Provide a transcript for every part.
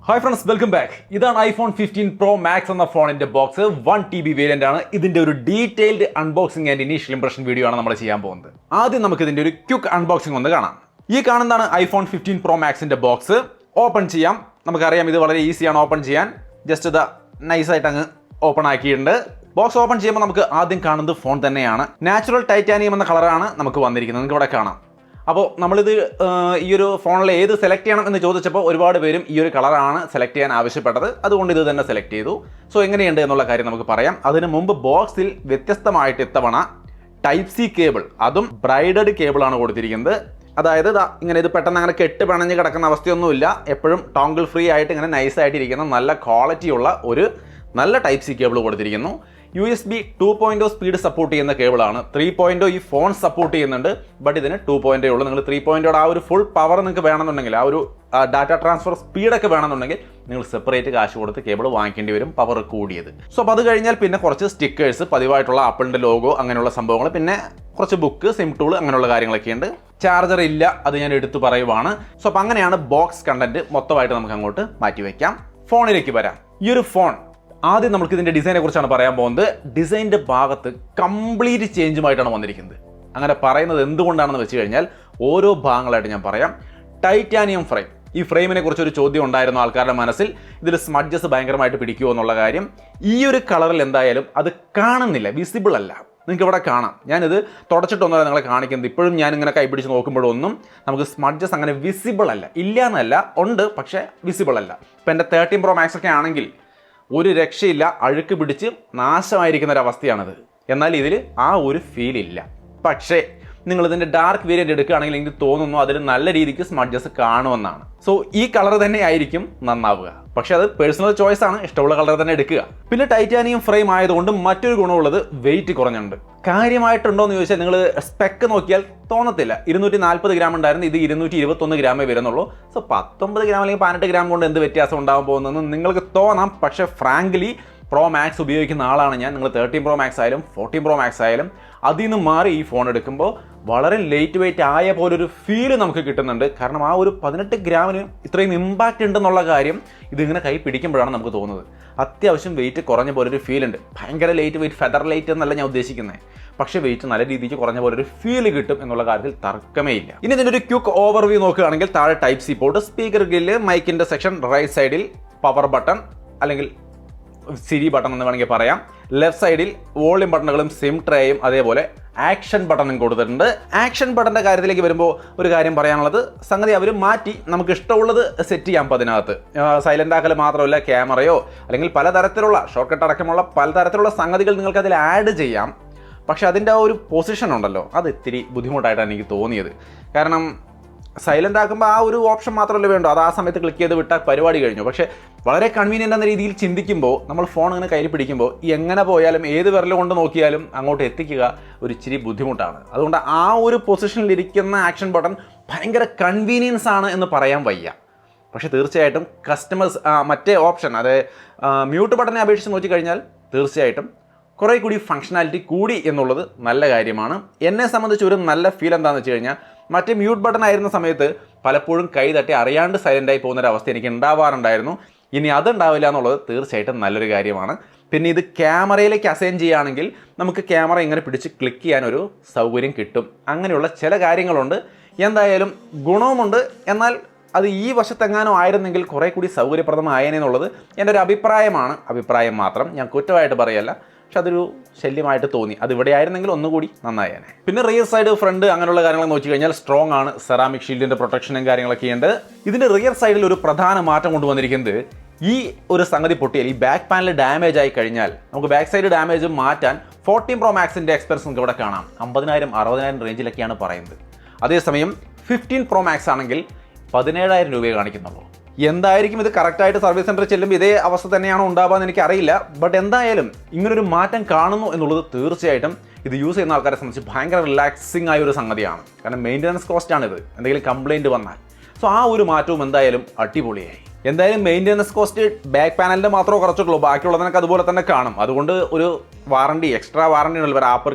Hi friends, welcome back. This is iPhone 15 Pro Max on the phone in the box. 1 TB variant. This is a detailed unboxing and initial impression video. Now, we will do a quick unboxing. This is iPhone 15 Pro Max in the box. Open it. This is very easy to open. Just the nice open it. Box open it. We will the phone. Natural titanium color. അപ്പോൾ നമ്മളിത് ഈ ഒരു ഫോണിൽ ഏത് select ചെയ്യണം എന്ന് ചോദിച്ചപ്പോൾ ഒരുപാട് പേരും ഈ ഒരു കളറാണ് സെലക്ട് ചെയ്യാൻ ആവശ്യപ്പെട്ടത്. അതുകൊണ്ട് ഇത് തന്നെ സെലക്ട് ചെയ്തു. സോ എങ്ങനെയുണ്ട് എന്നുള്ള കാര്യം നമുക്ക് പറയാം. അതിന് മുമ്പ് ബോക്സിൽ വ്യത്യസ്തമായിട്ട് ഇത്തവണ ടൈപ്പ് സി കേബിൾ, അതും ബ്രൈഡഡ് കേബിളാണ് കൊടുത്തിരിക്കുന്നത്. അതായത് ഇങ്ങനെ ഇത് പെട്ടെന്ന് അങ്ങനെ കെട്ട് പിണഞ്ഞ് കിടക്കുന്ന അവസ്ഥയൊന്നുമില്ല. എപ്പോഴും ടോങ്കിൾ ഫ്രീ ആയിട്ട് ഇങ്ങനെ നൈസായിട്ടിരിക്കുന്ന നല്ല ക്വാളിറ്റിയുള്ള ഒരു നല്ല ടൈപ്പ് സി കേബിൾ കൊടുത്തിരിക്കുന്നു. USB 2.0 സ്പീഡ് സപ്പോർട്ട് ചെയ്യുന്ന കേബിളാണ്. 3.0 ഈ ഫോൺ സപ്പോർട്ട് ചെയ്യുന്നുണ്ട്, ബട്ട് ഇതിന് 2.0 ഉള്ളൂ. നിങ്ങൾ 3.0 ആ ഒരു ഫുൾ പവർ നിങ്ങൾക്ക് വേണമെന്നുണ്ടെങ്കിൽ, ആ ഒരു ഡാറ്റ ട്രാൻസ്ഫർ സ്പീഡൊക്കെ വേണമെന്നുണ്ടെങ്കിൽ നിങ്ങൾ സെപ്പറേറ്റ് കാശ് കൊടുത്ത് കേബിൾ വാങ്ങിക്കേണ്ടി വരും, പവർ കൂടിയത്. സോ അപ്പോൾ അത് കഴിഞ്ഞാൽ പിന്നെ കുറച്ച് സ്റ്റിക്കേഴ്സ്, പതിവായിട്ടുള്ള ആപ്പിളിൻ്റെ ലോഗോ, അങ്ങനെയുള്ള സംഭവങ്ങൾ, പിന്നെ കുറച്ച് ബുക്ക്, സിം ടൂൾ, അങ്ങനെയുള്ള കാര്യങ്ങളൊക്കെ ഉണ്ട്. ചാർജർ ഇല്ല, അത് ഞാൻ എടുത്തു പറയുവാണ്. സോ അപ്പോൾ അങ്ങനെയാണ് ബോക്സ് കണ്ടന്റ് മൊത്തമായിട്ട് നമുക്ക് അങ്ങോട്ട് മാറ്റി വയ്ക്കാം. ഫോണിലേക്ക് വരാം. ഈ ഒരു ഫോൺ ആദ്യം നമുക്ക് ഇതിൻ്റെ ഡിസൈനെ കുറിച്ചാണ് പറയാൻ പോകുന്നത്. ഡിസൈനിൻ്റെ ഭാഗത്ത് കംപ്ലീറ്റ് ചേഞ്ചുമായിട്ടാണ് വന്നിരിക്കുന്നത്. അങ്ങനെ പറയുന്നത് എന്തുകൊണ്ടാണെന്ന് വെച്ച് കഴിഞ്ഞാൽ ഓരോ ഭാഗങ്ങളായിട്ട് ഞാൻ പറയാം. ടൈറ്റാനിയം ഫ്രെയിം, ഈ ഫ്രെയിമിനെ കുറിച്ച് ഒരു ചോദ്യം ഉണ്ടായിരുന്നു ആൾക്കാരുടെ മനസ്സിൽ. ഇതിൽ സ്മഡ്ജസ് ഭയങ്കരമായിട്ട് പിടിക്കുമോ എന്നുള്ള കാര്യം. ഈ ഒരു കളറിൽ എന്തായാലും അത് കാണുന്നില്ല, വിസിബിൾ അല്ല. നിങ്ങൾക്ക് ഇവിടെ കാണാം, ഞാനിത് തുടച്ചിട്ടൊന്നുമല്ല നിങ്ങളെ കാണിക്കുന്നത്. ഇപ്പോഴും ഞാനിങ്ങനെ കൈപിടിച്ച് നോക്കുമ്പോഴൊന്നും നമുക്ക് സ്മഡ്ജസ് അങ്ങനെ വിസിബിൾ അല്ല. ഇല്ല എന്നല്ല, ഉണ്ട്, പക്ഷേ വിസിബിൾ അല്ല. ഇപ്പം എൻ്റെ 13 Pro Max ഒക്കെ ആണെങ്കിൽ ഒരു രക്ഷയില്ല, അഴുക്ക് പിടിച്ച് നാശമായിരിക്കുന്ന ഒരവസ്ഥയാണിത്. എന്നാൽ ഇതിൽ ആ ഒരു ഫീൽ ഇല്ല. പക്ഷേ നിങ്ങൾ ഇതിൻ്റെ ഡാർക്ക് വേരിയൻ്റ് എടുക്കുകയാണെങ്കിൽ എനിക്ക് തോന്നുന്നു അതിൽ നല്ല രീതിക്ക് സ്മഡ്ജസ് കാണുമെന്നാണ്. സോ ഈ കളർ തന്നെ ആയിരിക്കും നന്നാവുക. പക്ഷെ അത് പേഴ്സണൽ ചോയ്സ് ആണ്, ഇഷ്ടമുള്ള കളർ തന്നെ എടുക്കുക. പിന്നെ ടൈറ്റാനിയം ഫ്രെയിം ആയതുകൊണ്ട് മറ്റൊരു ഗുണമുള്ളത് വെയിറ്റ് കുറഞ്ഞുണ്ട്. കാര്യമായിട്ടുണ്ടോ എന്ന് ചോദിച്ചാൽ നിങ്ങൾ സ്പെക്ക് നോക്കിയാൽ തോന്നത്തില്ല. 240 ഗ്രാം ഉണ്ടായിരുന്നു, ഇത് 221 ഗ്രാമേ വരുന്നുള്ളൂ. സോ 19 ഗ്രാം അല്ലെങ്കിൽ 18 ഗ്രാം കൊണ്ട് എന്ത് വ്യത്യാസം ഉണ്ടാകാൻ പോകുന്നതെന്ന് നിങ്ങൾക്ക് തോന്നാം. പക്ഷേ ഫ്രാങ്ക്ലി പ്രോ മാക്സ് ഉപയോഗിക്കുന്ന ആളാണ് ഞാൻ. നിങ്ങൾ 13 Pro Max ആയാലും 14 Pro Max ആയാലും അതിൽ നിന്ന് മാറി ഈ ഫോൺ എടുക്കുമ്പോൾ വളരെ ലൈറ്റ് വെയിറ്റ് ആയ പോലൊരു ഫീല് നമുക്ക് കിട്ടുന്നുണ്ട്. കാരണം ആ ഒരു 18 ഗ്രാമിന് ഇത്രയും ഇമ്പാക്റ്റ് ഉണ്ടെന്നുള്ള കാര്യം ഇതിങ്ങനെ കൈ പിടിക്കുമ്പോഴാണ് നമുക്ക് തോന്നുന്നത്. അത്യാവശ്യം വെയിറ്റ് കുറഞ്ഞ പോലൊരു ഫീൽ ഉണ്ട്. ഭയങ്കര ലൈറ്റ് വെയിറ്റ്, ഫെദർ ലൈറ്റ് എന്നല്ല ഞാൻ ഉദ്ദേശിക്കുന്നത്. പക്ഷേ വെയിറ്റ് നല്ല രീതിക്ക് കുറഞ്ഞ പോലൊരു ഫീൽ കിട്ടും എന്നുള്ള കാര്യത്തിൽ തർക്കമേ ഇല്ല. ഇനി ഇതിൻ്റെ ഒരു ക്വിക്ക് ഓവർവ്യൂ നോക്കുകയാണെങ്കിൽ താഴെ type C port, speaker grill, മൈക്കിൻ്റെ സെക്ഷൻ, റൈറ്റ് സൈഡിൽ പവർ ബട്ടൺ അല്ലെങ്കിൽ സിരി ബട്ടൺ എന്ന് വേണമെങ്കിൽ പറയാം. ലെഫ്റ്റ് സൈഡിൽ വോളിയം ബട്ടണുകളും സിം ട്രേയും അതേപോലെ ആക്ഷൻ ബട്ടണും കൊടുത്തിട്ടുണ്ട്. ആക്ഷൻ ബട്ടൻ്റെ കാര്യത്തിലേക്ക് വരുമ്പോൾ ഒരു കാര്യം പറയാനുള്ളത്, സംഗതി അവർ മാറ്റി നമുക്ക് ഇഷ്ടമുള്ളത് സെറ്റ് ചെയ്യാം. അപ്പോൾ അതിനകത്ത് സൈലൻ്റ് ആക്കൽ മാത്രമല്ല, ക്യാമറയോ അല്ലെങ്കിൽ പലതരത്തിലുള്ള ഷോർട്ട് കട്ട് അടക്കമുള്ള പലതരത്തിലുള്ള സംഗതികൾ നിങ്ങൾക്ക് അതിൽ ആഡ് ചെയ്യാം. പക്ഷെ അതിൻ്റെ ആ ഒരു പൊസിഷൻ ഉണ്ടല്ലോ, അത് ഇത്തിരി ബുദ്ധിമുട്ടായിട്ടാണ് എനിക്ക് തോന്നിയത്. കാരണം സൈലൻ്റ് ആക്കുമ്പോൾ ആ ഒരു ഓപ്ഷൻ മാത്രമല്ലേ വേണ്ടു, അത് ആ സമയത്ത് ക്ലിക്ക് ചെയ്ത് വിട്ടാൽ പരിപാടി കഴിഞ്ഞു. പക്ഷേ വളരെ കൺവീനിയൻ്റ് എന്ന രീതിയിൽ ചിന്തിക്കുമ്പോൾ നമ്മൾ ഫോൺ ഇങ്ങനെ കയ്യിൽ പിടിക്കുമ്പോൾ എങ്ങനെ പോയാലും ഏത് വിരൽ കൊണ്ട് നോക്കിയാലും അങ്ങോട്ട് എത്തിക്കുക ഒരു ഇച്ചിരി ബുദ്ധിമുട്ടാണ്. അതുകൊണ്ട് ആ ഒരു പൊസിഷനിലിരിക്കുന്ന ആക്ഷൻ ബട്ടൺ ഭയങ്കര കൺവീനിയൻസ് ആണ് എന്ന് പറയാൻ വയ്യ. പക്ഷേ തീർച്ചയായിട്ടും കസ്റ്റമേഴ്സ് മറ്റേ ഓപ്ഷൻ, അത് മ്യൂട്ട് ബട്ടനെ അപേക്ഷിച്ച് നോക്കിക്കഴിഞ്ഞാൽ തീർച്ചയായിട്ടും കുറേ കൂടി ഫങ്ഷനാലിറ്റി കൂടി എന്നുള്ളത് നല്ല കാര്യമാണ്. എന്നെ സംബന്ധിച്ച് ഒരു നല്ല ഫീൽ എന്താണെന്ന് വെച്ച് കഴിഞ്ഞാൽ, മറ്റേ മ്യൂട്ട് ബട്ടൺ ആയിരുന്ന സമയത്ത് പലപ്പോഴും കൈ തട്ടി അറിയാണ്ട് സൈലൻ്റായി പോകുന്നൊരവസ്ഥ എനിക്ക് ഉണ്ടാവാറുണ്ടായിരുന്നു. ഇനി അതുണ്ടാവില്ല എന്നുള്ളത് തീർച്ചയായിട്ടും നല്ലൊരു കാര്യമാണ്. പിന്നെ ഇത് ക്യാമറയിലേക്ക് അസൈൻ ചെയ്യുകയാണെങ്കിൽ നമുക്ക് ക്യാമറ ഇങ്ങനെ പിടിച്ച് ക്ലിക്ക് ചെയ്യാനൊരു സൗകര്യം കിട്ടും. അങ്ങനെയുള്ള ചില കാര്യങ്ങളുണ്ട്. എന്തായാലും ഗുണവുമുണ്ട്. എന്നാൽ അത് ഈ വശത്തെങ്ങാനും ആയിരുന്നെങ്കിൽ കുറേ കൂടി സൗകര്യപ്രദമായേനെന്നുള്ളത് എൻ്റെ ഒരു അഭിപ്രായമാണ്. അഭിപ്രായം മാത്രം, ഞാൻ കുറ്റമായിട്ട് പറയല്ല. പക്ഷെ അതൊരു ശല്യമായിട്ട് തോന്നി. അത് ഇവിടെ ആയിരുന്നെങ്കിൽ ഒന്നുകൂടി നന്നായേനെ. പിന്നെ റിയർ സൈഡ്, ഫ്രണ്ട്, അങ്ങനെയുള്ള കാര്യങ്ങൾ നോക്കി കഴിഞ്ഞാൽ സ്ട്രോങ് ആണ്. സെറാമിക് ഷീൽഡിൻ്റെ പ്രൊട്ടക്ഷനും കാര്യങ്ങളൊക്കെ ഉണ്ട്. ഇതിൻ്റെ റിയർ സൈഡിൽ ഒരു പ്രധാന മാറ്റം കൊണ്ടുവന്നിരിക്കുന്നത്, ഈ ഒരു സംഗതി പൊട്ടിയാൽ, ഈ ബാക്ക് പാനൽ ഡാമേജ് ആയി കഴിഞ്ഞാൽ നമുക്ക് ബാക്ക് സൈഡ് ഡാമേജ് മാറ്റാൻ 14 Pro Maxൻ്റെ എക്സ്പെർട്സ് നമുക്ക് ഇവിടെ കാണാം. 50,000 60,000 റേഞ്ചിലൊക്കെയാണ് പറയുന്നത്. അതേസമയം 15 Pro Max ആണെങ്കിൽ 17,000 രൂപയെ കാണിക്കുന്നുള്ളൂ. എന്തായിരിക്കും ഇത് കറക്റ്റായിട്ട് സർവീസ് സെൻറ്ററിൽ ചെല്ലുമ്പോൾ ഇതേ അവസ്ഥ തന്നെയാണോ ഉണ്ടാവുക എനിക്ക് അറിയില്ല. ബട്ട് എന്തായാലും ഇങ്ങനൊരു മാറ്റം കാണുന്നു എന്നുള്ളത് തീർച്ചയായിട്ടും ഇത് യൂസ് ചെയ്യുന്ന ആൾക്കാരെ സംബന്ധിച്ച് ഭയങ്കര റിലാക്സിങ് ആയ ഒരു സംഗതിയാണ്. കാരണം മെയിൻ്റനൻസ് കോസ്റ്റാണിത്, എന്തെങ്കിലും കംപ്ലയിൻറ്റ് വന്നാൽ. സോ ആ ഒരു മാറ്റവും എന്തായാലും അടിപൊളിയായി. എന്തായാലും മെയിൻ്റനൻസ് കോസ്റ്റ് ബാക്ക് പാനലിൻ്റെ മാത്രമേ കുറച്ചിട്ടുള്ളൂ, ബാക്കിയുള്ളതിനൊക്കെ അതുപോലെ തന്നെ കാണും. അതുകൊണ്ട് ഒരു വാറണ്ടി, എക്സ്ട്രാ വാറണ്ടി ഉള്ളവർ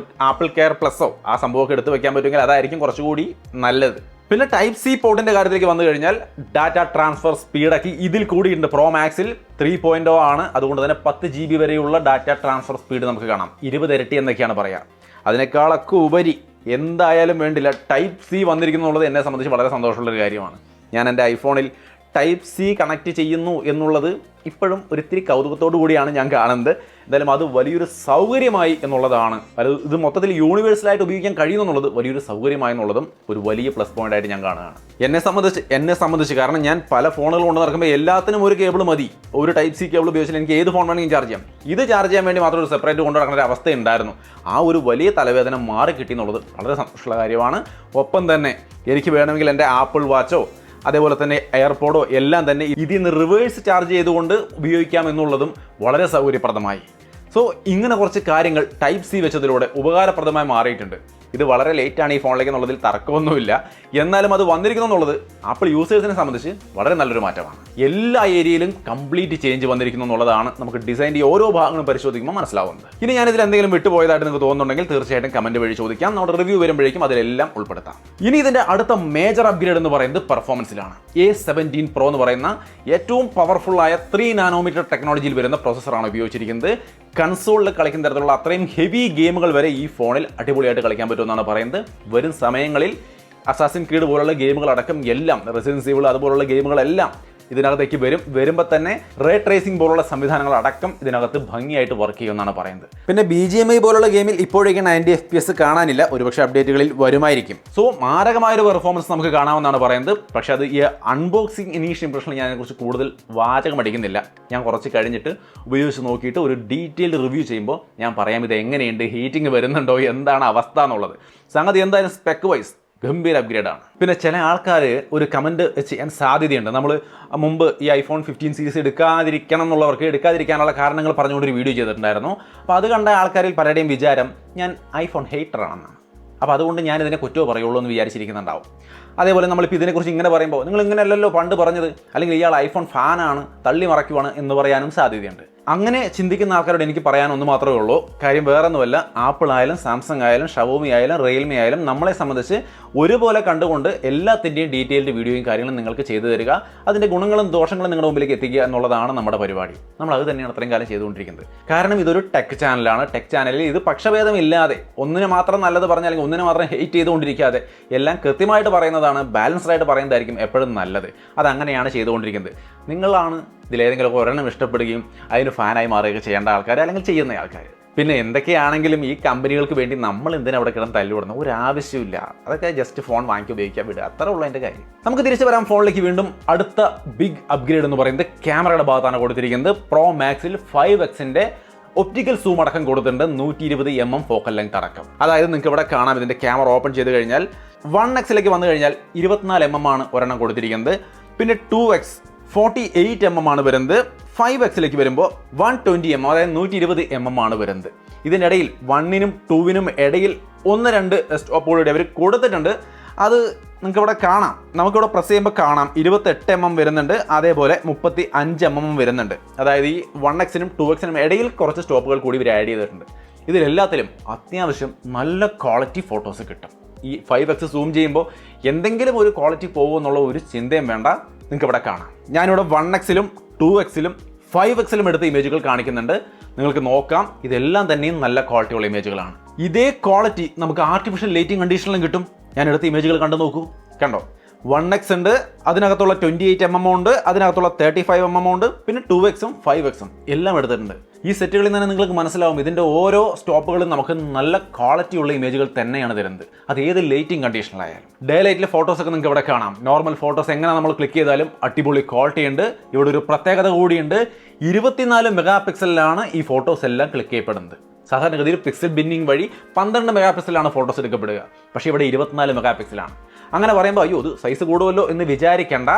ആപ്പിൾ കെയർ പ്ലസോ ആ സംഭവമൊക്കെ എടുത്ത് വെക്കാൻ പറ്റുമെങ്കിൽ അതായിരിക്കും കുറച്ചുകൂടി നല്ലത്. പിന്നെ ടൈപ്പ് സി പോർട്ടിന്റെ കാര്യത്തിലേക്ക് വന്നു കഴിഞ്ഞാൽ ഡാറ്റ ട്രാൻസ്ഫർ സ്പീഡാക്കി ഇതിൽ കൂടിയുണ്ട്. പ്രോ മാക്സിൽ 3.0 ആണ്. അതുകൊണ്ട് തന്നെ 10 GB വരെയുള്ള ഡാറ്റ ട്രാൻസ്ഫർ സ്പീഡ് നമുക്ക് കാണാം. 20 ഇരട്ടി എന്നൊക്കെയാണ് പറയുക. അതിനേക്കാളൊക്കെ ഉപരി എന്തായാലും വേണ്ടില്ല ടൈപ്പ് സി വന്നിരിക്കുന്നുള്ളത് എന്നെ സംബന്ധിച്ച് വളരെ സന്തോഷമുള്ളൊരു കാര്യമാണ്. ഞാൻ എൻ്റെ ഐഫോണിൽ ടൈപ്പ് സി കണക്ട് ചെയ്യുന്നു എന്നുള്ളത് ഇപ്പോഴും ഒരിത്തിരി കൗതുകത്തോടു കൂടിയാണ് ഞാൻ കാണുന്നത്. എന്തായാലും അത് വലിയൊരു സൗകര്യമായി എന്നുള്ളതാണ്. ഇത് മൊത്തത്തിൽ യൂണിവേഴ്സലായിട്ട് ഉപയോഗിക്കാൻ കഴിയുന്നു എന്നുള്ളത് വലിയൊരു സൗകര്യമായി എന്നുള്ളതും ഒരു വലിയ പ്ലസ് പോയിന്റ് ആയിട്ട് ഞാൻ കാണുകയാണ്. എന്നെ സംബന്ധിച്ച് കാരണം ഞാൻ പല ഫോണുകൾ കൊണ്ട് നടക്കുമ്പോൾ എല്ലാത്തിനും ഒരു കേബിൾ മതി. ഒരു ടൈപ്പ് സി കേബിൾ ഉപയോഗിച്ചാൽ എനിക്ക് ഏത് ഫോൺ വേണമെങ്കിലും ചാർജ് ചെയ്യാം. ഇത് ചാർജ് ചെയ്യാൻ വേണ്ടി മാത്രം ഒരു സെപ്പറേറ്റ് കൊണ്ട് നടക്കുന്ന ഒരു അവസ്ഥ ഉണ്ടായിരുന്നു. ആ ഒരു വലിയ തലവേദന മാറി കിട്ടി എന്നുള്ളത് വളരെ സന്തോഷമുള്ള കാര്യമാണ്. ഒപ്പം തന്നെ എനിക്ക് വേണമെങ്കിൽ എൻ്റെ ആപ്പിൾ വാച്ചോ അതേപോലെ തന്നെ എയർപോഡോ എല്ലാം തന്നെ ഇതിൽ നിന്ന് റിവേഴ്സ് ചാർജ് ചെയ്തുകൊണ്ട് ഉപയോഗിക്കാം എന്നുള്ളതും വളരെ സൗകര്യപ്രദമായി. സോ ഇങ്ങനെ കുറച്ച് കാര്യങ്ങൾ ടൈപ്പ് സി വെച്ചതിലൂടെ ഉപകാരപ്രദമായി മാറിയിട്ടുണ്ട്. ഇത് വളരെ ലേറ്റാണ് ഈ ഫോണിലേക്ക് എന്നുള്ളതിൽ തർക്കമൊന്നുമില്ല. എന്നാലും അത് വന്നിരിക്കുന്നു എന്നുള്ളത് ആപ്പിൾ യൂസേഴ്സിനെ സംബന്ധിച്ച് വളരെ നല്ലൊരു മാറ്റമാണ്. എല്ലാ ഏരിയയിലും കംപ്ലീറ്റ് ചേഞ്ച് വന്നിരിക്കുന്നു എന്നുള്ളതാണ് നമുക്ക് ഡിസൈൻ്റെ ഓരോ ഭാഗങ്ങളും പരിശോധിക്കുമ്പോൾ മനസ്സിലാവുന്നത്. ഇനി ഞാനിതിൽ എന്തെങ്കിലും വിട്ടുപോയതായിട്ട് നിങ്ങൾക്ക് തോന്നുന്നുണ്ടെങ്കിൽ തീർച്ചയായിട്ടും കമൻറ്റ് വഴി ചോദിക്കാം. നമ്മുടെ റിവ്യൂ വരുമ്പോഴേക്കും അതിലെല്ലാം ഉൾപ്പെടുത്താം. ഇനി ഇതിൻ്റെ അടുത്ത മേജർ അപ്ഗ്രേഡ് എന്ന് പറയുന്നത് പെർഫോമൻസിലാണ്. A17 Pro എന്ന് പറയുന്ന ഏറ്റവും പവർഫുള്ളായ 3 നാനോമീറ്റർ ടെക്നോളജിയിൽ വരുന്ന പ്രോസസ്സറാണ് ഉപയോഗിച്ചിരിക്കുന്നത്. കൺസോളിൽ കളിക്കുന്ന തരത്തിലുള്ള അത്രയും ഹെവി ഗെയിമുകൾ വരെ ഈ ഫോണിൽ അടിപൊളിയായിട്ട് കളിക്കാൻ പറ്റുമെന്നാണ് പറയുന്നത്. വരും സമയങ്ങളിൽ അസാസിൻ ക്രീഡ് പോലുള്ള ഗെയിമുകളടക്കം എല്ലാം, റെസിഡൻസ് ഈവിൾ അതുപോലുള്ള ഗെയിമുകളെല്ലാം ഇതിനകത്തേക്ക് വരുമ്പോൾ തന്നെ റേ ട്രേസിംഗ് പോലുള്ള സംവിധാനങ്ങൾ അടക്കം ഇതിനകത്ത് ഭംഗിയായിട്ട് വർക്ക് ചെയ്യുമെന്നാണ് പറയുന്നത്. പിന്നെ BGMI പോലുള്ള ഗെയിമിൽ ഇപ്പോഴേക്ക് 90 FPS കാണാനില്ല. ഒരുപക്ഷെ അപ്ഡേറ്റുകളിൽ വരുമായിരിക്കും. സോ മാരകമായൊരു പെർഫോമൻസ് നമുക്ക് കാണാമെന്നാണ് പറയുന്നത്. പക്ഷേ അത് ഈ അൺബോക്സിംഗ് ഇനീഷ്യൽ ഇംപ്രഷനിൽ ഞാൻ അതിനെക്കുറിച്ച് കൂടുതൽ വാചകം അടിക്കുന്നില്ല. ഞാൻ കുറച്ച് കഴിഞ്ഞിട്ട് ഉപയോഗിച്ച് നോക്കിയിട്ട് ഒരു ഡീറ്റെയിൽഡ് റിവ്യൂ ചെയ്യുമ്പോൾ ഞാൻ പറയാം ഇത് എങ്ങനെയുണ്ട്, ഹീറ്റിംഗ് വരുന്നുണ്ടോ, എന്താണ് അവസ്ഥ എന്നുള്ളത്. സംഗതി എന്തായാലും സ്പെക്ക് വൈസ് ഗംഭീര അപ്ഗ്രേഡാണ്. പിന്നെ ചില ആൾക്കാർ ഒരു കമൻറ്റ് ചെയ്യാൻ സാധ്യതയുണ്ട്. നമ്മൾ മുമ്പ് ഈ iPhone 15 സീരീസ് എടുക്കാതിരിക്കണം എന്നുള്ളവർക്ക് എടുക്കാതിരിക്കാനുള്ള കാരണങ്ങൾ പറഞ്ഞുകൊണ്ടൊരു വീഡിയോ ചെയ്തിട്ടുണ്ടായിരുന്നു. അപ്പോൾ അത് കണ്ട ആൾക്കാരിൽ പലരുടെയും വിചാരം ഞാൻ ഐഫോൺ ഹെയ്റ്ററാണെന്നാണ്. അപ്പോൾ അതുകൊണ്ട് ഞാൻ ഇതിനെ കുറ്റവും പറയുള്ളൂ എന്ന് വിചാരിച്ചിരിക്കുന്നുണ്ടാവും. അതേപോലെ നമ്മളിപ്പോൾ ഇതിനെക്കുറിച്ച് ഇങ്ങനെ പറയുമ്പോൾ നിങ്ങൾ ഇങ്ങനെയല്ലല്ലോ പണ്ട് പറഞ്ഞത്, അല്ലെങ്കിൽ ഇയാൾ ഐഫോൺ ഫാനാണ്, തള്ളി മറയ്ക്കുവാണ് എന്ന് പറയാനും സാധ്യതയുണ്ട്. അങ്ങനെ ചിന്തിക്കുന്ന ആൾക്കാരോട് എനിക്ക് പറയാനൊന്ന് മാത്രമേ ഉള്ളൂ. കാര്യം വേറൊന്നുമല്ല, ആപ്പിൾ ആയാലും സാംസങ് ആയാലും ഷവോമി ആയാലും റിയൽമി ആയാലും നമ്മളെ സംബന്ധിച്ച് ഒരുപോലെ കണ്ടുകൊണ്ട് എല്ലാത്തിൻ്റെയും ഡീറ്റെയിൽഡ് വീഡിയോയും കാര്യങ്ങളും നിങ്ങൾക്ക് ചെയ്തു തരിക, അതിൻ്റെ ഗുണങ്ങളും ദോഷങ്ങളും നിങ്ങളുടെ മുമ്പിലേക്ക് എത്തിക്കുക എന്നുള്ളതാണ് നമ്മുടെ പരിപാടി. നമ്മൾ അത് തന്നെയാണ് അത്രയും കാലം ചെയ്തുകൊണ്ടിരിക്കുന്നത്. കാരണം ഇതൊരു ടെക് ചാനലാണ്. ടെക് ചാനലിൽ ഇത് പക്ഷഭേദമില്ലാതെ ഒന്നിനെ മാത്രം നല്ലത് പറഞ്ഞാൽ അല്ലെങ്കിൽ ഒന്നിനെ മാത്രം ഹെയ്റ്റ് ചെയ്തുകൊണ്ടിരിക്കാതെ എല്ലാം കൃത്യമായിട്ട് പറയുന്നതാണ്, ബാലൻസ്ഡ് ആയിട്ട് പറയുന്നതായിരിക്കും എപ്പോഴും നല്ലത്. അതങ്ങനെയാണ് ചെയ്തുകൊണ്ടിരിക്കുന്നത്. നിങ്ങളാണ് ഇതിലേതെങ്കിലുമൊക്കെ ഒരെണ്ണം ഇഷ്ടപ്പെടുകയും അതിന് ഫാനായി മാറുകയൊക്കെ ചെയ്യേണ്ട ആൾക്കാർ, അല്ലെങ്കിൽ ചെയ്യുന്ന ആൾക്കാർ. പിന്നെ എന്തൊക്കെയാണെങ്കിലും ഈ കമ്പനികൾക്ക് വേണ്ടി നമ്മൾ എന്തിനാ അവിടെ കിടന്ന് തല്ലുവിടുന്നത്? ഒരു ആവശ്യമില്ല. അതൊക്കെ ജസ്റ്റ് ഫോൺ വാങ്ങി ഉപയോഗിക്കാൻ വിടുക, അത്രേ ഉള്ളൂ എൻ്റെ കാര്യം. നമുക്ക് തിരിച്ചു വരാം ഫോണിലേക്ക്. വീണ്ടും അടുത്ത ബിഗ് അപ്ഗ്രേഡ് എന്ന് പറയുന്നത് ക്യാമറയുടെ ഭാഗത്താണ് കൊടുത്തിരിക്കുന്നത്. പ്രോ മാക്സിൽ 5x ഒപ്റ്റിക്കൽ സൂം അടക്കം കൊടുത്തിട്ടുണ്ട്. 120 mm ഫോക്കൽ ലെങ്ത് അടക്കം. അതായത് നിങ്ങൾക്ക് ഇവിടെ കാണാം, ഇതിൻ്റെ ക്യാമറ ഓപ്പൺ ചെയ്ത് കഴിഞ്ഞാൽ 1x വന്നു കഴിഞ്ഞാൽ 24 mm ആണ് ഒരെണ്ണം കൊടുത്തിരിക്കുന്നത്. പിന്നെ 2x 48 mm ആണ് വരുന്നത്. 5x വരുമ്പോൾ 120 mm, അതായത് 120 mm ആണ് വരുന്നത്. ഇതിനിടയിൽ 1നും 2നും ഇടയിൽ 1-2 സ്റ്റോപ്പുകളുടെ അവർ കൊടുത്തിട്ടുണ്ട്. അത് നിങ്ങൾക്ക് ഇവിടെ കാണാം, നമുക്കിവിടെ പ്രസ് ചെയ്യുമ്പോൾ കാണാം 28 mm വരുന്നുണ്ട്, അതേപോലെ 35 mm വരുന്നുണ്ട്. അതായത് ഈ 1xനും 2xനും ഇടയിൽ കുറച്ച് സ്റ്റോപ്പുകൾ കൂടി ഇവർ ആഡ് ചെയ്തിട്ടുണ്ട്. ഇതിലെല്ലാത്തിലും അത്യാവശ്യം നല്ല ക്വാളിറ്റി ഫോട്ടോസ് കിട്ടും. ഈ 5x സൂം ചെയ്യുമ്പോൾ എന്തെങ്കിലും ഒരു ക്വാളിറ്റി പോകുമെന്നുള്ള ഒരു ചിന്തയും വേണ്ട. നിങ്ങൾക്ക് ഇവിടെ കാണാം, ഞാനിവിടെ 1xലും 2xലും 5xലും എടുത്ത ഇമേജുകൾ കാണിക്കുന്നുണ്ട്. നിങ്ങൾക്ക് നോക്കാം, ഇതെല്ലാം തന്നെയും നല്ല ക്വാളിറ്റിയുള്ള ഇമേജുകളാണ്. ഇതേ ക്വാളിറ്റി നമുക്ക് ആർട്ടിഫിഷ്യൽ ലൈറ്റിംഗ് കണ്ടീഷനിലും കിട്ടും. ഞാൻ എടുത്ത ഇമേജുകൾ കണ്ടു നോക്കൂ, കണ്ടോ? 1x ഉണ്ട്, അതിനകത്തുള്ള 28 mm ഉണ്ട്, അതിനകത്തുള്ള 35 mm ഉണ്ട്, പിന്നെ 2xും 5xും എല്ലാം എടുത്തിട്ടുണ്ട്. ഈ സെറ്റുകളിൽ തന്നെ നിങ്ങൾക്ക് മനസ്സിലാവും ഇതിൻ്റെ ഓരോ സ്റ്റോപ്പുകളും നമുക്ക് നല്ല ക്വാളിറ്റിയുള്ള ഇമേജുകൾ തന്നെയാണ് തരുന്നത്. അത് ഏത് ലൈറ്റിംഗ് കണ്ടീഷനിലായാലും. ഡേ ലൈറ്റിലെ ഫോട്ടോസൊക്കെ നിങ്ങൾക്ക് ഇവിടെ കാണാം. നോർമൽ ഫോട്ടോസ് എങ്ങനെ നമ്മൾ ക്ലിക്ക് ചെയ്താലും അടിപൊളി ക്വാളിറ്റി ഉണ്ട്. ഇവിടെ ഒരു പ്രത്യേകത കൂടിയുണ്ട്, 24 മെഗാപിക്സലിലാണ് ഈ ഫോട്ടോസ് എല്ലാം ക്ലിക്ക് ചെയ്യപ്പെടുന്നത്. സാധാരണഗതിയിൽ പിക്സൽ ബിന്നിങ് വഴി 12 മെഗാപിക്സലാണ് ഫോട്ടോസ് എടുക്കപ്പെടുക. പക്ഷേ ഇവിടെ 24 മെഗാപിക്സലാണ്. അങ്ങനെ പറയുമ്പോൾ അയ്യോ ഇത് സൈസ് കൂടുമല്ലോ എന്ന് വിചാരിക്കേണ്ട,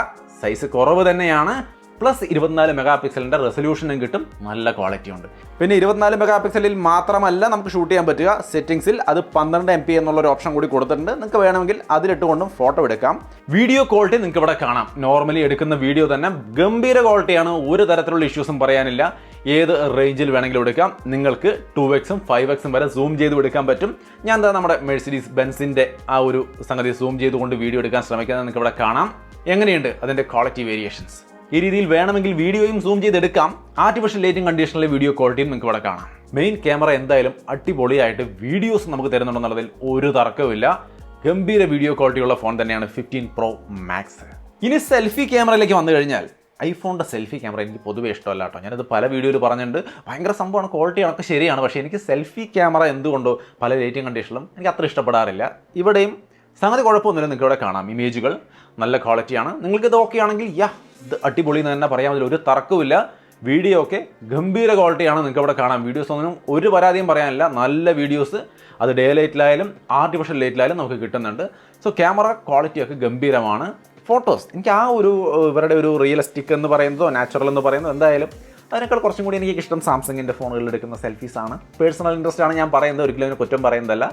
സൈസ് കുറവ് തന്നെയാണ്. പ്ലസ് 24 മെഗാപിക്സലിൻ്റെ റെസൊല്യൂഷനും കിട്ടും, നല്ല ക്വാളിറ്റി ഉണ്ട്. പിന്നെ 24 മെഗാപിക്സലിൽ മാത്രമല്ല നമുക്ക് ഷൂട്ട് ചെയ്യാൻ പറ്റുക, സെറ്റിംഗ്സിൽ അത് 12 MP എന്നുള്ളൊരു ഓപ്ഷൻ കൂടി കൊടുത്തിട്ടുണ്ട്. നിങ്ങൾക്ക് വേണമെങ്കിൽ അതിലിട്ടുകൊണ്ടും ഫോട്ടോ എടുക്കാം. വീഡിയോ ക്വാളിറ്റി നിങ്ങൾക്ക് ഇവിടെ കാണാം. നോർമലി എടുക്കുന്ന വീഡിയോ തന്നെ ഗംഭീര ക്വാളിറ്റിയാണ്, ഒരു തരത്തിലുള്ള ഇഷ്യൂസും പറയാനില്ല. ഏത് റേഞ്ചിൽ വേണമെങ്കിലും എടുക്കാം. നിങ്ങൾക്ക് 2x-ഉം 5x-ഉം വരെ സൂം ചെയ്ത് എടുക്കാൻ പറ്റും. ഞാൻ എന്താ നമ്മുടെ മെഴ്സിഡീസ് ബെൻസിൻ്റെ ആ ഒരു സംഗതി സൂം ചെയ്തുകൊണ്ട് വീഡിയോ എടുക്കാൻ ശ്രമിക്കുന്നത് നിങ്ങൾക്ക് ഇവിടെ കാണാം. എങ്ങനെയുണ്ട് അതിൻ്റെ ക്വാളിറ്റി വേരിയേഷൻസ്. ഈ രീതിയിൽ വേണമെങ്കിൽ വീഡിയോയും സൂം ചെയ്തെടുക്കാം. ആർട്ടിഫിഷ്യൽ ലൈറ്റിംഗ് കണ്ടീഷനിലെ വീഡിയോ ക്വാളിറ്റിയും നിങ്ങൾക്ക് ഇവിടെ കാണാം. മെയിൻ ക്യാമറ എന്തായാലും അടിപൊളിയായിട്ട് വീഡിയോസ് നമുക്ക് തരുന്നുണ്ടെന്നുള്ളതിൽ ഒരു തർക്കവുമില്ല. ഗംഭീര വീഡിയോ ക്വാളിറ്റിയുള്ള ഫോൺ തന്നെയാണ് 15 Pro Max. ഇനി സെൽഫി ക്യാമറയിലേക്ക് വന്നു കഴിഞ്ഞാൽ ഐഫോണിൻ്റെ സെൽഫി ക്യാമറ എനിക്ക് പൊതുവേ ഇഷ്ടമല്ല കേട്ടോ. ഞാനത് പല വീഡിയോയിൽ പറഞ്ഞിട്ടുണ്ട്. ഭയങ്കര സംഭവമാണ്, ക്വാളിറ്റി കണക്ക് ശരിയാണ്. പക്ഷേ എനിക്ക് സെൽഫി ക്യാമറ എന്തുകൊണ്ടോ പല ലൈറ്റിംഗ് കണ്ടീഷനിലും എനിക്ക് അത്ര ഇഷ്ടപ്പെടാറില്ല. ഇവിടെയും സംഗതി കുഴപ്പമൊന്നുമില്ല. നിങ്ങൾക്ക് ഇവിടെ കാണാം ഇമേജുകൾ നല്ല ക്വാളിറ്റിയാണ്. നിങ്ങൾക്കിത് ഓക്കെ ആണെങ്കിൽ ഇത് അടിപൊളി എന്ന് തന്നെ പറയാൻ പറ്റില്ല, ഒരു തർക്കമില്ല. വീഡിയോ ഒക്കെ ഗംഭീര ക്വാളിറ്റിയാണ്. നിങ്ങൾക്ക് ഇവിടെ കാണാം. വീഡിയോസ് ഒന്നും ഒരു പരാതിയും പറയാനില്ല. നല്ല വീഡിയോസ് അത് ഡേ ലൈറ്റിലായാലും ആർട്ടിഫിഷ്യൽ ലൈറ്റിലായാലും നമുക്ക് കിട്ടുന്നുണ്ട്. സോ ക്യാമറ ക്വാളിറ്റിയൊക്കെ ഗംഭീരമാണ്. ഫോട്ടോസ് എനിക്ക് ആ ഒരു ഇവരുടെ ഒരു റിയലിസ്റ്റിക് എന്ന് പറയുന്നതോ നാച്ചുറൽ എന്ന് പറയുന്നതോ എന്തായാലും അതിനേക്കാൾ കുറച്ചും കൂടി എനിക്ക് ഇഷ്ടം സാംസങ്ങിൻ്റെ ഫോണുകളിൽ എടുക്കുന്ന സെൽഫീസാണ്. പേഴ്സണൽ ഇൻട്രസ്റ്റ് ആണ് ഞാൻ പറയുന്നത്, ഒരിക്കലും അതിന് കുറ്റം പറയുന്നതല്ല.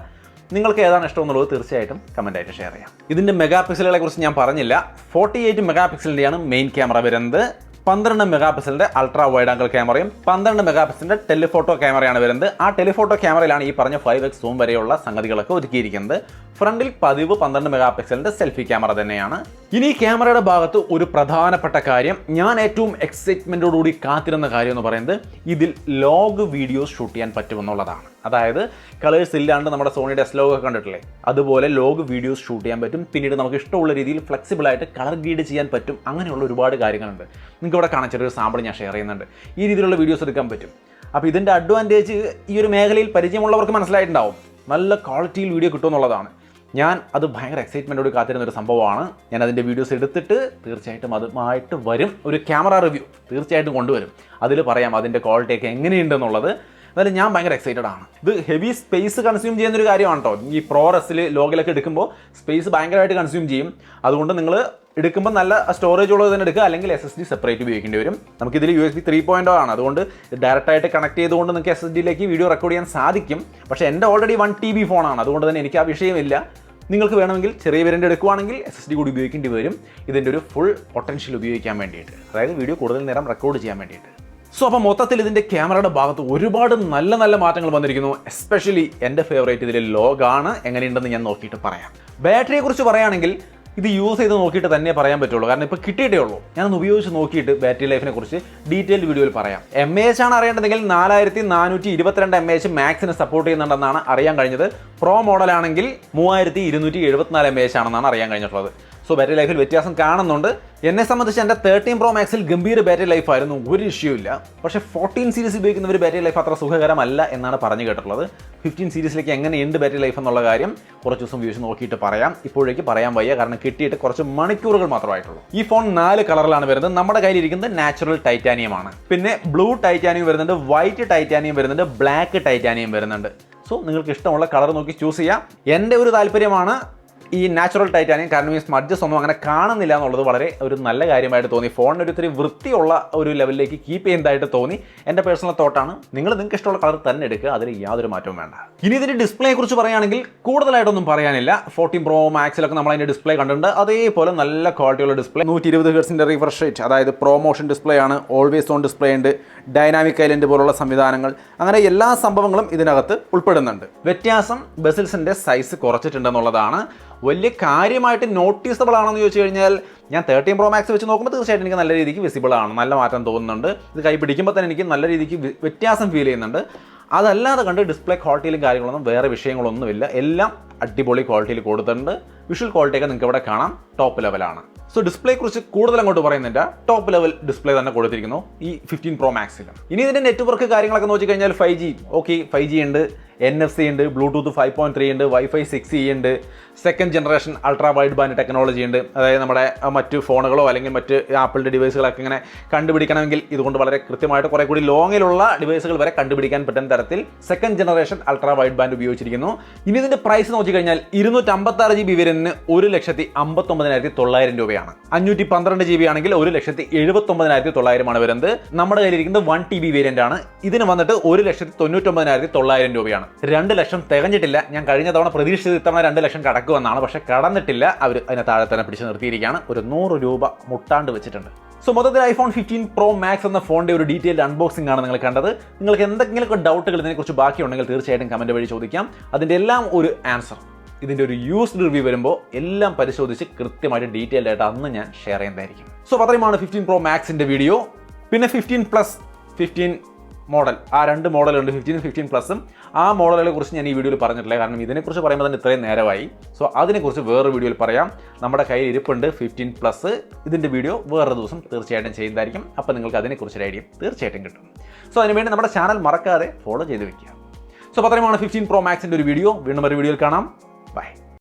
നിങ്ങൾക്ക് ഏതാണ് ഇഷ്ടം എന്നുള്ളത് തീർച്ചയായിട്ടും കമൻറ്റായിട്ട് ഷെയർ ചെയ്യാം. ഇതിൻ്റെ മെഗാ പിക്സലുകളെ കുറിച്ച് ഞാൻ പറഞ്ഞില്ല. 48 മെഗാ പിക്സലിൻ്റെയാണ് മെയിൻ ക്യാമറ വരുന്നത്. 12 മെഗാ പിക്സലിൻ്റെ അൾട്രാ വൈഡ് ആംഗിൾ ക്യാമറയും 12 മെഗാ പിക്സലിൻ്റെ ടെലിഫോട്ടോ ക്യാമറയാണ് വരുന്നത്. ആ ടെലിഫോട്ടോ ക്യാമറയിലാണ് ഈ പറഞ്ഞ 5x സൂം വരെയുള്ള സംഗതികളൊക്കെ ഒരുക്കിയിരിക്കുന്നത്. ഫ്രണ്ടിൽ പതിവ് 12 മെഗാ പിക്സലിൻ്റെ സെൽഫി ക്യാമറ തന്നെയാണ്. ഇനി ക്യാമറയുടെ ഭാഗത്ത് ഒരു പ്രധാനപ്പെട്ട കാര്യം, ഞാൻ ഏറ്റവും എക്സൈറ്റ്മെൻറ്റോടുകൂടി കാത്തിരുന്ന കാര്യം എന്ന് പറയുന്നത് ഇതിൽ ലോഗ് വീഡിയോസ് ഷൂട്ട് ചെയ്യാൻ പറ്റുമെന്നുള്ളതാണ്. അതായത് കളേഴ്സ് ഇല്ലാണ്ട് നമ്മുടെ സോണിയുടെ എസ് ലോഗ് ഒക്കെ കണ്ടിട്ടില്ലേ, അതുപോലെ ലോഗ് വീഡിയോസ് ഷൂട്ട് ചെയ്യാൻ പറ്റും. പിന്നീട് നമുക്ക് ഇഷ്ടമുള്ള രീതിയിൽ ഫ്ലെക്സിബിളായിട്ട് കളർ ഗ്രേഡ് ചെയ്യാൻ പറ്റും. അങ്ങനെയുള്ള ഒരുപാട് കാര്യങ്ങളുണ്ട്. നിങ്ങൾക്ക് ഇവിടെ കാണാൻ ചെറിയൊരു സാമ്പിൾ ഞാൻ ഷെയർ ചെയ്യുന്നുണ്ട്. ഈ രീതിയിലുള്ള വീഡിയോസ് എടുക്കാൻ പറ്റും. അപ്പോൾ ഇതിൻ്റെ അഡ്വാൻറ്റേജ് ഈ ഒരു മേഖലയിൽ പരിചയമുള്ളവർക്ക് മനസ്സിലായിട്ടുണ്ടാവും. നല്ല ക്വാളിറ്റിയിൽ വീഡിയോ കിട്ടുമെന്നുള്ളതാണ്. ഞാൻ അത് ഭയങ്കര എക്സൈറ്റ്മെൻറ്റോട് കാത്തിരുന്നൊരു സംഭവമാണ്. ഞാൻ അതിൻ്റെ വീഡിയോസ് എടുത്തിട്ട് തീർച്ചയായിട്ടും അതുമായിട്ട് വരും. ഒരു ക്യാമറ റിവ്യൂ തീർച്ചയായിട്ടും കൊണ്ടുവരും. അതിൽ പറയാം അതിൻ്റെ ക്വാളിറ്റിയൊക്കെ എങ്ങനെയുണ്ടെന്നുള്ളത്. എന്നാലും ഞാൻ ഭയങ്കര എക്സൈറ്റഡ് ആണ്. ഇത് ഹെവി സ്പേസ് കൺസ്യൂം ചെയ്യുന്നൊരു കാര്യമാണ് കേട്ടോ. ഈ പ്രോറസിൽ ലോഗിലൊക്കെ എടുക്കുമ്പോൾ സ്പേസ് ഭയങ്കരമായിട്ട് കൺസ്യൂം ചെയ്യും. അതുകൊണ്ട് നിങ്ങൾ എടുക്കുമ്പോൾ നല്ല സ്റ്റോറേജ് ഉള്ളത് തന്നെ എടുക്കുക, അല്ലെങ്കിൽ SSD സെപ്പറേറ്റ് ഉപയോഗിക്കേണ്ടി വരും. നമുക്കിതിൽ USB 3.0 ആണ്. അതുകൊണ്ട് ഡയറക്റ്റായിട്ട് കണക്ട് ചെയ്തുകൊണ്ട് നിങ്ങൾക്ക് SSDയിലേക്ക് വീഡിയോ റെക്കോർഡ് ചെയ്യാൻ സാധിക്കും. പക്ഷേ എൻ്റെ ഓൾറെഡി 1 TB ഫോണാണ്. അതുകൊണ്ട് തന്നെ എനിക്ക് ആ വിഷയമില്ല. നിങ്ങൾക്ക് വേണമെങ്കിൽ ചെറിയ വേരിയൻ്റ് എടുക്കുവാണെങ്കിൽ SSD കൂടി ഉപയോഗിക്കേണ്ടി വരും. ഇതിൻ്റെ ഒരു ഫുൾ പൊട്ടൻഷ്യൽ ഉപയോഗിക്കാൻ വേണ്ടിയിട്ട്, അതായത് വീഡിയോ കൂടുതൽ നേരം റെക്കോർഡ് ചെയ്യാൻ വേണ്ടിയിട്ട്. സോ അപ്പോൾ മൊത്തത്തിൽ ഇതിൻ്റെ ക്യാമറയുടെ ഭാഗത്ത് ഒരുപാട് നല്ല നല്ല മാറ്റങ്ങൾ വന്നിരിക്കുന്നു. എസ്പെഷ്യലി എൻ്റെ ഫേവറേറ്റ് ഇതിൽ ലോഗാണ്. എങ്ങനെയുണ്ടെന്ന് ഞാൻ നോക്കിയിട്ട് പറയാം. ബാറ്ററിയെക്കുറിച്ച് പറയുകയാണെങ്കിൽ ഇത് യൂസ് ചെയ്ത് നോക്കിയിട്ട് തന്നെ പറയാൻ പറ്റുള്ളൂ. കാരണം ഇപ്പോൾ കിട്ടിയിട്ടേ ഉള്ളൂ. ഞാനൊന്ന് ഉപയോഗിച്ച് നോക്കിയിട്ട് ബാറ്ററി ലൈഫിനെ കുറിച്ച് ഡീറ്റെയിൽഡ് വീഡിയോയിൽ പറയാം. mAh ആണ് അറിയേണ്ടതെങ്കിൽ 4422 mAh മാക്സിന് സപ്പോർട്ട് ചെയ്യുന്നുണ്ടെന്നാണ് അറിയാൻ കഴിഞ്ഞത്. പ്രോ മോഡലാണെങ്കിൽ 3274 mAh ആണെന്നാണ് അറിയാൻ കഴിഞ്ഞിട്ടുള്ളത്. സോ ബാറ്ററി ലൈഫിൽ വ്യത്യാസം കാണുന്നുണ്ട്. എന്നെ സംബന്ധിച്ച് എൻ്റെ 13 Pro Maxൽ ഗംഭീര ബാറ്ററി ലൈഫായിരുന്നു, ഒരു ഇഷ്യൂ ഇല്ല. പക്ഷേ 14 സീരീസ് ഉപയോഗിക്കുന്നവർ ബാറ്ററി ലൈഫ് അത്ര സുഖകരമല്ല എന്നാണ് പറഞ്ഞു കേട്ടിട്ടുള്ളത്. 15 സീരീസിലേക്ക് എങ്ങനെയുണ്ട് ബാറ്ററി ലൈഫ് എന്നുള്ള കാര്യം കുറച്ച് ദിവസം ഉപയോഗിച്ച് നോക്കിയിട്ട് പറയാം. ഇപ്പോഴേക്ക് പറയാൻ വയ്യ, കാരണം കിട്ടിയിട്ട് കുറച്ച് മണിക്കൂറുകൾ മാത്രമായിട്ടുള്ളൂ. ഈ ഫോൺ 4 കളറിലാണ് വരുന്നത്. നമ്മുടെ കയ്യിലിരിക്കുന്നത് നാച്ചുറൽ ടൈറ്റാനിയം ആണ്. പിന്നെ ബ്ലൂ ടൈറ്റാനിയം വരുന്നുണ്ട്, വൈറ്റ് ടൈറ്റാനിയം വരുന്നുണ്ട്, ബ്ലാക്ക് ടൈറ്റാനിയം വരുന്നുണ്ട്. സോ നിങ്ങൾക്ക് ഇഷ്ടമുള്ള കളർ നോക്കി ചൂസ് ചെയ്യാം. എൻ്റെ ഒരു താല്പര്യമാണ് ഈ നാച്ചുറൽ ടൈറ്റാനിയം. കാരണം ഈ സ്മഡ്ജസ് ഒന്നും അങ്ങനെ കാണുന്നില്ല എന്നുള്ളത് വളരെ ഒരു നല്ല കാര്യമായിട്ട് തോന്നി. ഫോണിന് ഒത്തിരി വൃത്തിയുള്ള ഒരു ലെവലിലേക്ക് കീപ്പ് ചെയ്യുന്നതായിട്ട് തോന്നി. എൻ്റെ പേഴ്സണൽ തോട്ടാണ്. നിങ്ങൾക്ക് ഇഷ്ടമുള്ള കളർ തന്നെ എടുക്കുക, അതിൽ യാതൊരു മാറ്റവും വേണ്ട. ഇനി ഇതിൻ്റെ ഡിസ്പ്ലേയെ കുറിച്ച് പറയുകയാണെങ്കിൽ കൂടുതലായിട്ടൊന്നും പറയാനില്ല. 14 Pro Maxലൊക്കെ നമ്മൾ അതിൻ്റെ ഡിസ്പ്ലേ കണ്ടിട്ടുണ്ട്. അതേപോലെ നല്ല ക്വാളിറ്റിയുള്ള ഡിസ്പ്ലേ, 120 Hz റിഫ്രഷ് റേറ്റ്, അതായത് പ്രൊമോഷൻ ഡിസ്പ്ലേ ആണ്. ഓൾവേസ് ഓൺ ഡിസ്പ്ലേ ഉണ്ട്, ഡൈനാമിക് ഐലൻഡ് പോലുള്ള സംവിധാനങ്ങൾ, അങ്ങനെ എല്ലാ സംഭവങ്ങളും ഇതിനകത്ത് ഉൾപ്പെടുന്നുണ്ട്. വ്യത്യാസം ബെസിൽസിൻ്റെ സൈസ് കുറച്ചിട്ടുണ്ടെന്നുള്ളതാണ്. വലിയ കാര്യമായിട്ട് നോട്ടീസബിൾ ആണെന്ന് ചോദിച്ചു കഴിഞ്ഞാൽ ഞാൻ 13 Pro Max വെച്ച് നോക്കുമ്പോൾ തീർച്ചയായിട്ടും എനിക്ക് നല്ല രീതിക്ക് വിസിബിൾ ആണ്, നല്ല മാറ്റം തോന്നുന്നുണ്ട്. ഇത് കൈ പിടിക്കുമ്പോൾ തന്നെ എനിക്ക് നല്ല രീതിക്ക് വ്യത്യാസം ഫീൽ ചെയ്യുന്നുണ്ട്. അതല്ലാതെ കണ്ട് ഡിസ്പ്ലേ ക്വാളിറ്റിയിലും കാര്യങ്ങളൊന്നും വേറെ വിഷയങ്ങളൊന്നുമില്ല. എല്ലാം അടിപൊളി ക്വാളിറ്റിയിൽ കൊടുത്തിട്ടുണ്ട്. വിഷ്വൽ ക്വാളിറ്റിയൊക്കെ നിങ്ങൾക്ക് ഇവിടെ കാണാം, ടോപ്പ് ലെവലാണ്. സോ ഡിസ്പ്ലേയെ കുറിച്ച് കൂടുതൽ അങ്ങോട്ട് പറയുന്നില്ല. ടോപ്പ് ലെവൽ ഡിസ്പ്ലേ തന്നെ കൊടുത്തിരിക്കുന്നു ഈ 15 Pro Maxൽ. ഇനി ഇതിൻ്റെ നെറ്റ്വർക്ക് കാര്യങ്ങളൊക്കെ നോക്കി കഴിഞ്ഞാൽ 5G ഓക്കെ, 5G ഉണ്ട്, NFC ഉണ്ട്, ബ്ലൂടൂത്ത് 5.3 ഉണ്ട്, Wi-Fi 6E ഉണ്ട്, second generation ultra wide band technology ഉണ്ട്. അതായത് നമ്മുടെ മറ്റ് ഫോണുകളോ അല്ലെങ്കിൽ മറ്റ് ആപ്പിളിൻ്റെ ഡിവൈസുകളൊക്കെ ഇങ്ങനെ കണ്ടുപിടിക്കണമെങ്കിൽ ഇതുകൊണ്ട് വളരെ കൃത്യമായിട്ട് കുറേ കൂടി ലോങ്ങിലുള്ള ഡിവൈസുകൾ വരെ കണ്ടുപിടിക്കാൻ പറ്റുന്ന തരത്തിൽ second generation ultra wide band ഉപയോഗിച്ചിരിക്കുന്നു. ഇനി ഇതിൻ്റെ പ്രൈസ് നോക്കിക്കഴിഞ്ഞാൽ 256 GB വേരിയന്റിന് 1,59,900 രൂപയാണ്. 512 GB ആണെങ്കിൽ 1,79,900 ആണ് വരുന്നത്. നമ്മുടെ കയ്യിലിരിക്കുന്നത് 1 TB വേരിയന്റ് ആണ്. ഇതിന് വന്നിട്ട് 1,99,900 രൂപയാണ്. 2 ലക്ഷം തികഞ്ഞിട്ടില്ല. ഞാൻ കഴിഞ്ഞ തവണ പ്രതീക്ഷിച്ചത് ഇത്തവണ 2 ലക്ഷം കടക്കുമെന്നാണ്, പക്ഷെ കടന്നിട്ടില്ല. അവർ അതിനെ താഴെ തന്നെ പിടിച്ച് നിർത്തിയിരിക്കുകയാണ്. ഒരു 100 രൂപ മുട്ടാണ്ട് വെച്ചിട്ടുണ്ട്. സോ മൊത്തത്തിൽ ഐഫോൺ 15 Pro Max എന്ന ഫോണിൻ്റെ ഒരു ഡീറ്റെയിൽഡ് അൺബോക്സിംഗ് ആണ് നിങ്ങൾ കണ്ടത്. നിങ്ങൾക്ക് എന്തെങ്കിലുമൊക്കെ ഡൗട്ടുകൾ ഇതിനെക്കുറിച്ച് ബാക്കിയുണ്ടെങ്കിൽ തീർച്ചയായിട്ടും കമൻറ്റ് വഴി ചോദിക്കാം. അതിൻ്റെ എല്ലാം ഒരു ആൻസർ ഇതിൻ്റെ ഒരു യൂസ്ഡ് റിവ്യൂ വരുമ്പോൾ എല്ലാം പരിശോധിച്ച് കൃത്യമായിട്ട് ഡീറ്റെയിൽഡ് ആയിട്ട് അന്ന് ഞാൻ ഷെയർ ചെയ്യുന്നതായിരിക്കും. സോ അത്രയുമാണ് 15 Pro Maxൻ്റെ വീഡിയോ. പിന്നെ 15 Plus 15 മോഡൽ, ആ രണ്ട് മോഡലുണ്ട്, 15 15 പ്ലസും. ആ മോഡലുകളെ കുറിച്ച് ഞാൻ ഈ വീഡിയോയിൽ പറഞ്ഞിട്ടില്ല, കാരണം ഇതിനെക്കുറിച്ച് പറയുമ്പോൾ തന്നെ ഇത്രയും നേരമായി. സോ അതിനെക്കുറിച്ച് വേറൊരു വീഡിയോയിൽ പറയാം. നമ്മുടെ കയ്യിൽ ഇരിപ്പുണ്ട് 15 പ്ലസ്. ഇതിൻ്റെ വീഡിയോ വേറൊരു ദിവസം തീർച്ചയായിട്ടും ചെയ്യുന്നതായിരിക്കും. അപ്പോൾ നിങ്ങൾക്ക് അതിനെക്കുറിച്ചൊരു ഐഡിയ തീർച്ചയായിട്ടും കിട്ടും. സോ അതിനുവേണ്ടി നമ്മുടെ ചാനൽ മറക്കാതെ ഫോളോ ചെയ്ത് വെക്കുക. സോ അത്രയുമാണ് 15 Pro Maxൻ്റെ ഒരു വീഡിയോ. വീണ്ടും ഒരു വീഡിയോയിൽ കാണാം.